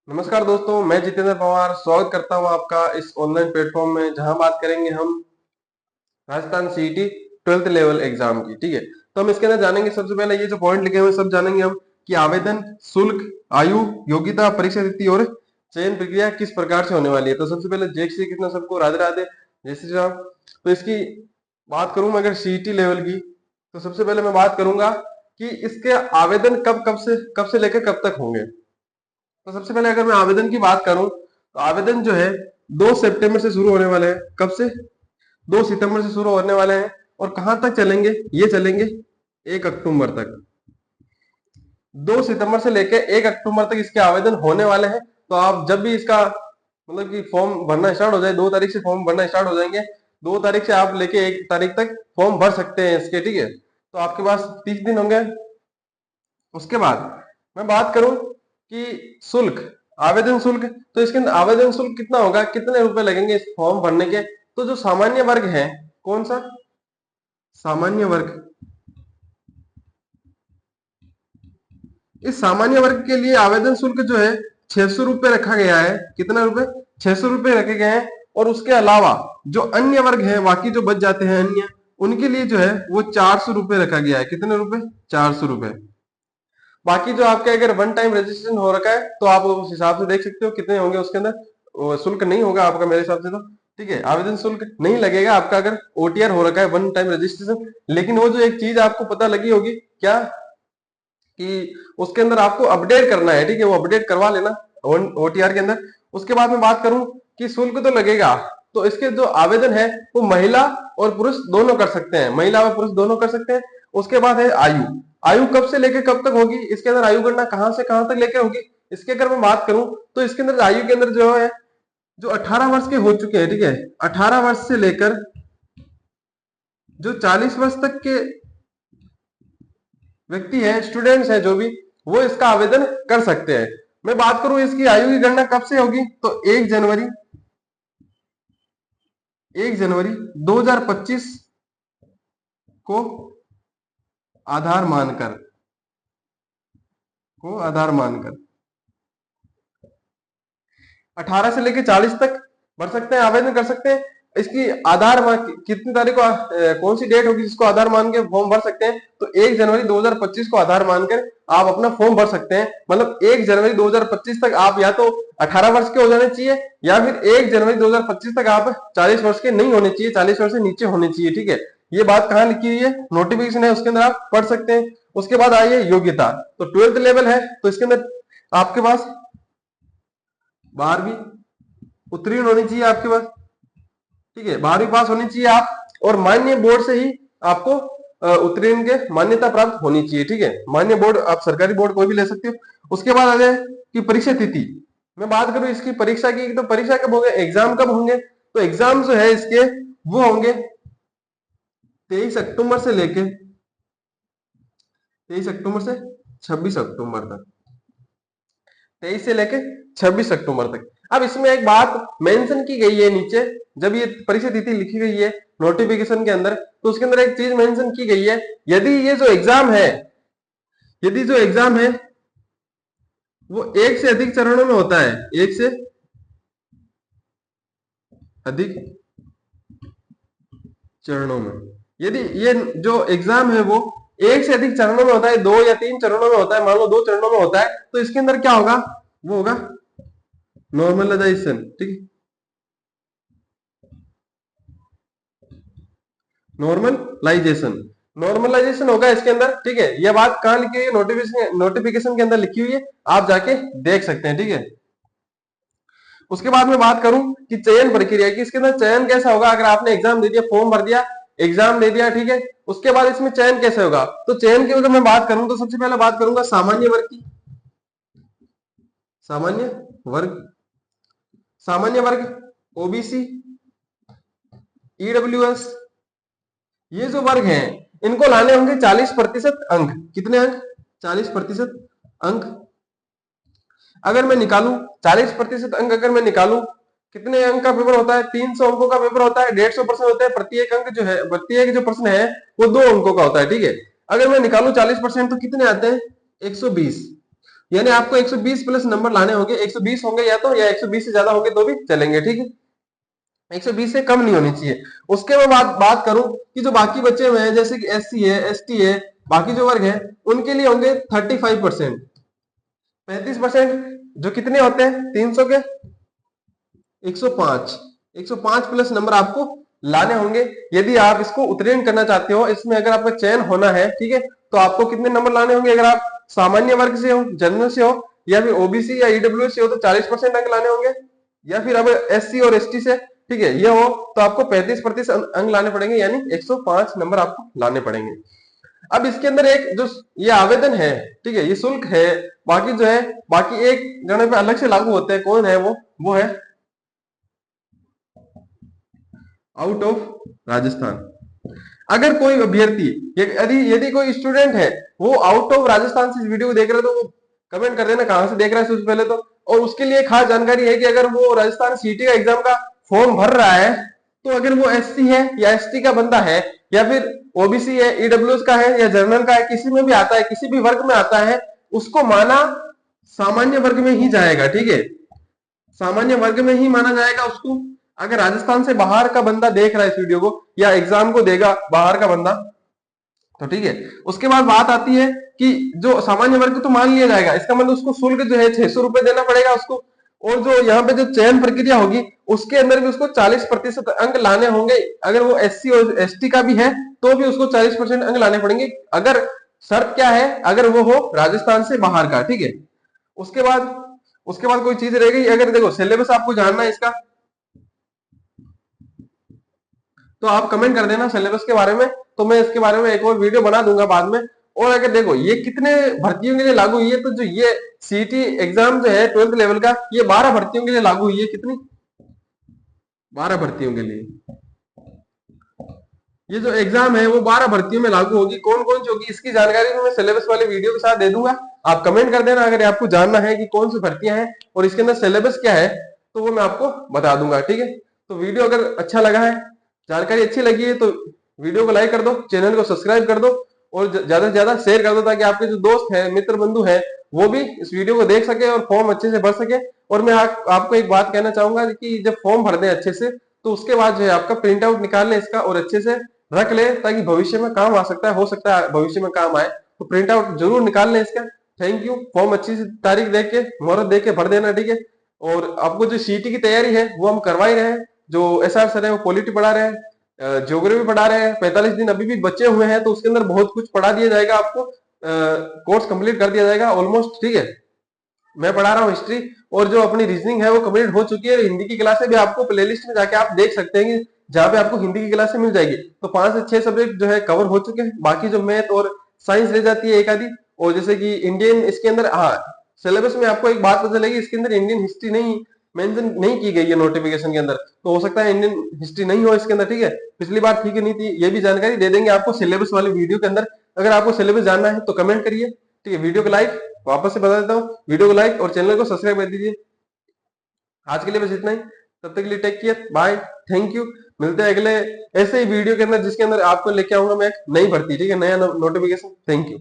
नमस्कार दोस्तों, मैं जितेंद्र पवार स्वागत करता हूं आपका इस ऑनलाइन प्लेटफॉर्म में जहां बात करेंगे हम Rajasthan CET 12th level exam की। ठीक है, तो हम इसके अंदर जानेंगे। सबसे पहले ये जो पॉइंट लिखे हुए सब जानेंगे हम कि आवेदन शुल्क, आयु, योग्यता, परीक्षा तिथि और चयन प्रक्रिया किस प्रकार से होने वाली है। तो सबसे पहले जय श्री कृष्ण सबको, राधे राधे, जय श्री राम। तो इसकी बात करूं मैं अगर सीईटी लेवल की, तो सबसे पहले मैं बात करूंगा कि इसके आवेदन कब से लेकर कब तक होंगे। तो सबसे पहले अगर मैं आवेदन की बात करूं तो आवेदन जो है 2 सितंबर से शुरू होने वाले हैं। कब से? 2 सितंबर से शुरू होने वाले हैं। और कहां तक चलेंगे? ये चलेंगे 1 अक्टूबर तक। 2 सितंबर से लेकर 1 अक्टूबर तक इसके आवेदन होने वाले हैं। तो आप जब भी इसका मतलब कि फॉर्म भरना स्टार्ट हो जाए, 2 तारीख से फॉर्म भरना स्टार्ट हो जाएंगे। 2 तारीख से आप लेके 1 तारीख तक फॉर्म भर सकते हैं इसके। ठीक है, तो आपके पास 30 दिन होंगे। उसके बाद मैं बात करूं कि शुल्क, आवेदन शुल्क, तो इसके अंदर आवेदन शुल्क कितना होगा, कितने रुपए लगेंगे इस फॉर्म भरने के। तो जो सामान्य वर्ग है, कौन सा सामान्य वर्ग, इस सामान्य वर्ग के लिए आवेदन शुल्क जो है 600 रुपए रखा गया है। कितना रुपए? 600 रुपए रखे गए हैं। और उसके अलावा जो अन्य वर्ग है, बाकी जो बच जाते हैं अन्य, उनके लिए जो है वो 400 रुपए रखा गया है। कितने रुपए? 400 रुपए। बाकी जो आपके अगर वन टाइम रजिस्ट्रेशन हो रखा है तो आप उस हिसाब से देख सकते हो कितने होंगे उसके अंदर। शुल्क नहीं होगा आपका मेरे हिसाब से तो। ठीक है, आवेदन शुल्क नहीं लगेगा आपका अगर ओटीआर हो रखा है, वन टाइम रजिस्ट्रेशन। लेकिन वो जो एक चीज आपको पता लगी होगी क्या, कि उसके अंदर आपको अपडेट करना है। ठीक है, वो अपडेट करवा लेना ओटीआर के अंदर। उसके बाद में बात करूं कि शुल्क तो लगेगा, तो इसके जो आवेदन है वो महिला और पुरुष दोनों कर सकते हैं, महिला और पुरुष दोनों कर सकते हैं। उसके बाद है आयु, आयु कब से लेकर कब तक होगी, इसके अंदर आयु गणना कहां से कहां तक लेकर होगी। इसके अगर मैं बात करूं तो इसके अंदर आयु के अंदर जो है, जो 18 वर्ष के हो चुके हैं, ठीक है, 18 वर्ष से लेकर जो 40 वर्ष तक के व्यक्ति है, स्टूडेंट्स है जो भी, वो इसका आवेदन कर सकते हैं। मैं बात करूं इसकी आयु की गणना कब से होगी, तो 1 जनवरी 2025 को आधार मानकर, 18 से लेकर 40 तक भर सकते हैं, आवेदन कर सकते हैं। इसकी कितनी तारीख को कौन सी डेट होगी जिसको आधार मान के फॉर्म भर सकते हैं, तो 1 जनवरी 2025 को आधार मानकर आप अपना फॉर्म भर सकते हैं। मतलब 1 जनवरी 2025 तक आप या तो 18 वर्ष के हो जाने चाहिए, या फिर 1 जनवरी 2025 तक आप 40 वर्ष के नहीं होने चाहिए, 40 वर्ष से नीचे होने चाहिए। ठीक है, ये बात कहाँ लिखी हुई है, नोटिफिकेशन है, उसके अंदर आप पढ़ सकते हैं। उसके बाद आइए योग्यता, तो 12th लेवल है, तो इसके अंदर आपके पास 12वीं उत्तीर्ण होनी चाहिए आपके पास। ठीक है, 12वीं पास होनी चाहिए आप, और मान्य बोर्ड से ही आपको उत्तीर्ण के मान्यता प्राप्त होनी चाहिए। ठीक है, मान्य बोर्ड, आप सरकारी बोर्ड कोई भी ले सकते हो। उसके बाद आ जाए कि परीक्षा तिथि, मैं बात करूं इसकी परीक्षा की, तो परीक्षा कब होंगे, एग्जाम कब होंगे, तो एग्जाम जो है इसके वो होंगे 23 अक्टूबर से लेके 23 अक्टूबर से 26 अक्टूबर तक, 23 से लेके 26 अक्टूबर तक। अब इसमें एक बात मेंशन की गई है नीचे, जब ये परीक्षा तिथि लिखी गई है नोटिफिकेशन के अंदर, तो उसके अंदर एक चीज मेंशन की गई है, यदि ये जो एग्जाम है, यदि जो एग्जाम है वो एक से अधिक चरणों में होता है, एक से अधिक चरणों में, यदि ये जो एग्जाम है वो एक से अधिक चरणों में होता है, 2 या 3 चरणों में होता है, मान लो 2 चरणों में होता है, तो इसके अंदर क्या होगा, वो होगा नॉर्मलाइजेशन। ठीक है, नॉर्मलाइजेशन, नॉर्मलाइजेशन होगा इसके अंदर। ठीक है, यह बात कहां लिखी हुई है, नोटिफिकेशन के अंदर लिखी हुई है, आप जाके देख सकते हैं। ठीक है, उसके बाद में बात करूं कि चयन प्रक्रिया की, इसके अंदर चयन कैसा होगा, अगर आपने एग्जाम दे दिया, फॉर्म भर दिया, एग्जाम दे दिया, ठीक है, उसके बाद इसमें चयन कैसे होगा, तो चयन की अगर मैं बात करूं तो सबसे पहले बात करूंगा सामान्य वर्ग की। सामान्य वर्ग, सामान्य वर्ग, ओबीसी, ईडब्ल्यूएस, ये जो वर्ग हैं इनको लाने होंगे 40% अंक। कितने अंक? 40% अंक। अगर मैं निकालूं 40% अंक, अगर मैं निकालूं, कितने अंक का पेपर होता है, 300 अंकों का पेपर होता है, 150 प्रश्न होते हैं, प्रत्येक अंक जो है, प्रत्येक जो प्रश्न है वो 2 अंकों का होता है। ठीक है, अगर मैं निकालूं 40% तो कितने आते हैं, 120। यानी आपको 120 प्लस नंबर लाने होंगे, 120 होंगे या तो, या 120 से ज्यादा होंगे तो भी चलेंगे, ठीक है। 120 से कम नहीं होनी चाहिए। उसके मैं बात करूं कि जो बाकी बच्चे हुए हैं जैसे कि SC है, ST है, बाकी जो वर्ग है उनके लिए होंगे 35%, 35% जो कितने होते हैं 300 के 105, 105 प्लस नंबर आपको लाने होंगे यदि आप इसको उत्तीर्ण करना चाहते हो। इसमें अगर आपका चयन होना है, ठीक है, तो आपको कितने नंबर लाने होंगे? अगर आप सामान्य वर्ग से हो, जनरल से हो, या फिर OBC या EWS से हो तो 40% अंक लाने होंगे, या फिर अब SC और ST से, ठीक है, ये हो तो आपको 35% अंक लाने पड़ेंगे, यानी 105 नंबर आपको लाने पड़ेंगे। अब इसके अंदर एक जो ये आवेदन है, ठीक है, ये शुल्क है, बाकी जो है बाकी एक जगह पे अलग से लागू होते हैं, कौन है वो है आउट ऑफ राजस्थान। अगर कोई अभ्यर्थी, यदि यदि कोई स्टूडेंट है वो आउट ऑफ राजस्थान से इस वीडियो को देख रहा है तो वो कमेंट कर देना कहां से देख रहा है सबसे पहले तो। और उसके लिए खास जानकारी है कि अगर वो राजस्थान सीटी का एग्जाम का फॉर्म भर रहा है तो अगर वो SC है या ST का बंदा है या फिर OBC है, EWS का है या जनरल का है, किसी में भी आता है, किसी भी वर्ग में आता है, उसको माना सामान्य वर्ग में ही जाएगा, ठीक है, सामान्य वर्ग में ही माना जाएगा उसको। अगर राजस्थान से बाहर का बंदा देख रहा है इस वीडियो को या एग्जाम को देगा बाहर का बंदा तो ठीक है। उसके बाद बात आती है कि जो सामान्य वर्ग तो मान लिया जाएगा, इसका मतलब उसको शुल्क जो है 600 रुपए देना पड़ेगा उसको। और जो यहाँ पे जो चयन प्रक्रिया होगी उसके अंदर भी उसको 40% अंक लाने होंगे। अगर वो SC और ST का भी है तो भी उसको 40% अंक लाने पड़ेंगे। अगर शर्त क्या है? अगर वो हो राजस्थान से बाहर का, ठीक है। उसके बाद कोई चीज रह गई, अगर देखो सिलेबस आपको जानना है इसका तो आप कमेंट कर देना सिलेबस के बारे में, तो मैं इसके बारे में एक और वीडियो बना दूंगा बाद में। और अगर देखो ये कितने भर्तियों के लिए लागू हुई है, तो जो ये सीटी एग्जाम जो है 12th लेवल का, ये 12 भर्तियों के लिए लागू हुई है। कितनी? 12 भर्तियों के लिए ये जो एग्जाम है वो 12 भर्तियों में लागू होगी। कौन कौन सी होगी इसकी जानकारी मैं सिलेबस वाले वीडियो के साथ दे दूंगा। आप कमेंट कर देना अगर आपको जानना है कि कौन सी भर्तियां हैं और इसके अंदर सिलेबस क्या है, तो वो मैं आपको बता दूंगा, ठीक है। तो वीडियो अगर अच्छा लगा है, जानकारी अच्छी लगी है, तो वीडियो को लाइक कर दो, चैनल को सब्सक्राइब कर दो और ज्यादा से ज्यादा शेयर कर दो, ताकि आपके जो दोस्त है, मित्र बंधु है, वो भी इस वीडियो को देख सके और फॉर्म अच्छे से भर सके। और मैं आपको एक बात कहना चाहूंगा कि जब फॉर्म भर दें अच्छे से, तो उसके बाद जो है आपका प्रिंट आउट निकाल लें इसका और अच्छे से रख ले, ताकि भविष्य में काम आ सकता है, हो सकता है भविष्य में काम आए। तो प्रिंट आउट जरूर निकाल लें इसका। Thank you. फॉर्म अच्छी सी तारीख देख के, मुहूर्त देख के भर देना, ठीक है। और आपको जो सीटी की तैयारी है वो हम करवा ही रहे हैं। जो SR सर है वो पॉलिटी पढ़ा रहे हैं, ज्योग्राफी पढ़ा रहे हैं। 45 दिन अभी भी बचे हुए हैं, तो उसके अंदर बहुत कुछ पढ़ा दिया जाएगा आपको। कोर्स कंप्लीट कर दिया जाएगा ऑलमोस्ट, ठीक है। मैं पढ़ा रहा हूँ हिस्ट्री, और जो अपनी रीजनिंग है वो कंप्लीट हो चुकी है। हिंदी की क्लासें भी आपको प्लेलिस्ट में जाके आप देख सकते हैं, कि जहाँ पे आपको हिंदी की क्लासें मिल जाएगी। तो 5 से 6 सब्जेक्ट जो है कवर हो चुके हैं। बाकी जो मैथ और साइंस रह जाती है एक आधी। और जैसे कि इंडियन, इसके अंदर हाँ सिलेबस में आपको एक बात पता चलेगी, इसके अंदर इंडियन हिस्ट्री नहीं मेंशन नहीं की गई है नोटिफिकेशन के अंदर। तो हो सकता है इंडियन हिस्ट्री नहीं हो इसके अंदर, ठीक है। पिछली बार ठीक है नहीं थी, ये भी जानकारी दे देंगे आपको सिलेबस वाली वीडियो के अंदर। अगर आपको सिलेबस जानना है तो कमेंट करिए, ठीक है। वीडियो को लाइक, वापस से बता देता हूँ, वीडियो को लाइक और चैनल को सब्सक्राइब कर दीजिए। आज के लिए बस इतना ही। तब तक के लिए take care, bye, thank you. मिलते हैं अगले ऐसे ही वीडियो के अंदर, जिसके अंदर आपको लेके आऊंगा मैं एक नई भर्ती, ठीक है, नया नोटिफिकेशन। Thank you.